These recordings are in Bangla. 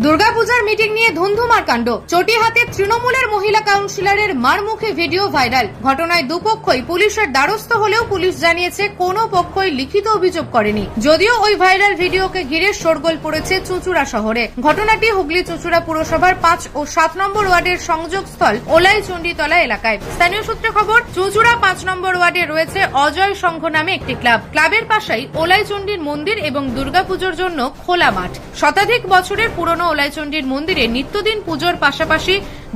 দুর্গাপূজার মিটিং নিয়ে ধুন্ধুমার কাণ্ড। চটিহাতে তৃণমূলের মহিলা কাউন্সিলরের মারমুখী ভিডিও ভাইরাল। ঘটনায় দুপক্ষই পুলিশের দ্বারস্থ হলেও পুলিশ জানিয়েছে কোনো পক্ষই লিখিত অভিযোগ করেনি। যদিও ওই ভাইরাল ভিডিওকে ঘিরে শোরগোল পড়েছে চুঁচুড়া শহরে। ঘটনাটি হুগলি চুঁচুড়া পুরসভার 5 ও 7 নম্বর ওয়ার্ডের সংযোগস্থল ওলাইচণ্ডীতলা এলাকায়। স্থানীয় সূত্রে খবর, চুঁচুড়া 5 নম্বর ওয়ার্ডে রয়েছে অজয় সংঘ নামে একটি ক্লাব। ক্লাবের পাশেই ওলাইচণ্ডীর মন্দির এবং দুর্গাপুজোর জন্য খোলা মাঠ। শতাধিক বছরের পুরনো ওলাইচণ্ডীর মন্দিরে নিত্যদিন পুজোর পাশাপাশি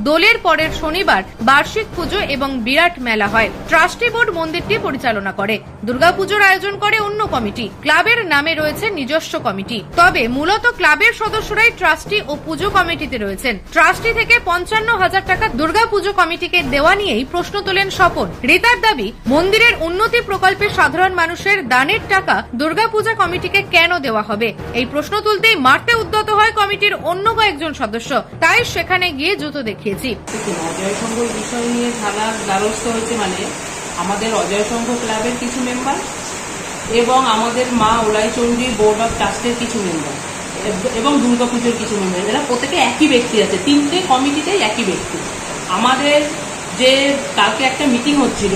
দোলের পরের শনিবার বার্ষিক পুজো এবং বিরাট মেলা হয়। ট্রাস্টি বোর্ড মন্দিরটি পরিচালনা করে। দুর্গাপুজোর আয়োজন করে অন্য কমিটি। ক্লাবের নামে রয়েছে নিজস্ব কমিটি। তবে মূলত ক্লাবের সদস্যরাই ট্রাস্টি ও পুজো কমিটিতে রয়েছেন। ট্রাস্টি থেকে 55,000 টাকা দুর্গাপুজো কমিটিকে দেওয়া নিয়েই প্রশ্ন তোলেন স্বপন। রিতার দাবি, মন্দিরের উন্নতি প্রকল্পে সাধারণ মানুষের দানের টাকা দুর্গাপূজা কমিটিকে কেন দেওয়া হবে? এই প্রশ্ন তুলতেই মারতে উদ্যত হয় কমিটির অন্য কয়েকজন সদস্য। তাই সেখানে গিয়ে জুতো দেখিয়েছি। অজয় সংঘ বিষয় নিয়ে থানার দ্বারস্থ হয়েছে, মানে আমাদের অজয় সংঘ ক্লাবের কিছু মেম্বার এবং আমাদের মা ওলাইচণ্ডী বোর্ড অফ ট্রাস্টের কিছু মেম্বার এবং দুর্গাপুজোর কিছু মেম্বার। এরা প্রত্যেকে একই ব্যক্তি আছে, 3টে কমিটিতেই একই ব্যক্তি। আমাদের যে কালকে একটা মিটিং হচ্ছিল,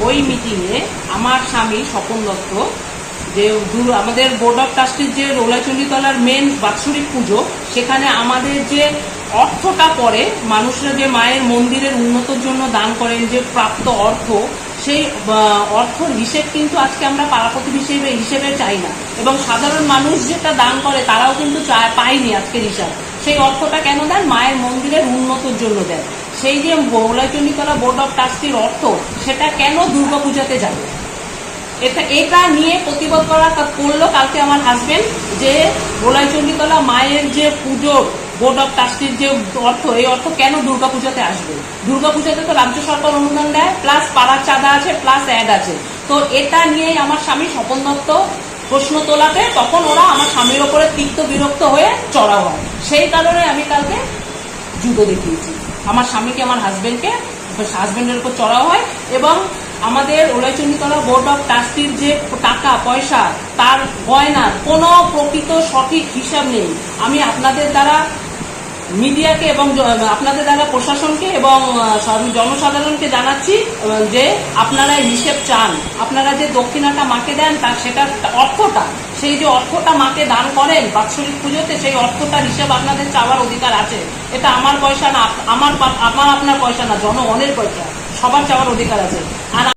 ওই মিটিংয়ে আমার স্বামী স্বপন দত্ত, যে আমাদের বোর্ড অফ ট্রাস্টির যে ওলাইচণ্ডীতলার মেন বাৎসরিক পুজো, সেখানে আমাদের যে অর্থটা পড়ে, মানুষরা যে মায়ের মন্দিরের উন্নতির জন্য দান করেন, যে প্রাপ্ত অর্থ, সেই অর্থর হিসেব কিন্তু আজকে আমরা পাড়াপতি হিসেবে চাই না, এবং সাধারণ মানুষ যেটা দান করে তারাও কিন্তু পায়নি আজকের হিসাব। সেই অর্থটা কেন দেন? মায়ের মন্দিরের উন্নতির জন্য দেন। সেই যে ওলাইচণ্ডীতলা বোর্ড অফ ট্রাস্টির অর্থ, সেটা কেন দুর্গাপূজাতে যাবে? এটা নিয়ে প্রতিবাদ করলো কালকে আমার হাজবেন্ড, যে ওলাইচণ্ডীতলা মায়ের যে পুজোর বোর্ড অফ ট্রাস্টির যে অর্থ, এই অর্থ কেন দুর্গাপূজাতে আসবে? দুর্গাপূজাতে তো রাজ্য সরকার অনুদান দেয়, প্লাস পাড়ার চাঁদা আছে, প্লাস অ্যাড আছে। তো এটা নিয়েই আমার স্বামী স্বপন দত্ত প্রশ্ন তোলাতে তখন ওরা আমার স্বামীর ওপরে তিক্ত বিরক্ত হয়ে চড়াও হয়। সেই কারণে আমি কালকে জুতো দেখিয়েছি আমার স্বামীকে, আমার হাজবেন্ডের উপর চড়াও হয়। এবং আমাদের ওলাইচণ্ডীতলা বোর্ড অফ ট্রাস্টির যে টাকা পয়সা, তার গয়নার কোনো প্রকৃত সঠিক হিসাব নেই। আমি আপনাদের দ্বারা মিডিয়াকে এবং আপনাদের দ্বারা প্রশাসনকে এবং জনসাধারণকে জানাচ্ছি যে আপনারা হিসেব চান। আপনারা যে দক্ষিণাটা মাকে দেন, তার সেটার অর্থটা, সেই যে অর্থটা মাকে দান করেন বাৎসরিক পুজোতে, সেই অর্থটার হিসেব আপনাদের চাওয়ার অধিকার আছে। এটা আমার পয়সা না, আমার আপনার পয়সা না, জনগণের পয়সা, সবার চাওয়ার অধিকার আছে। আর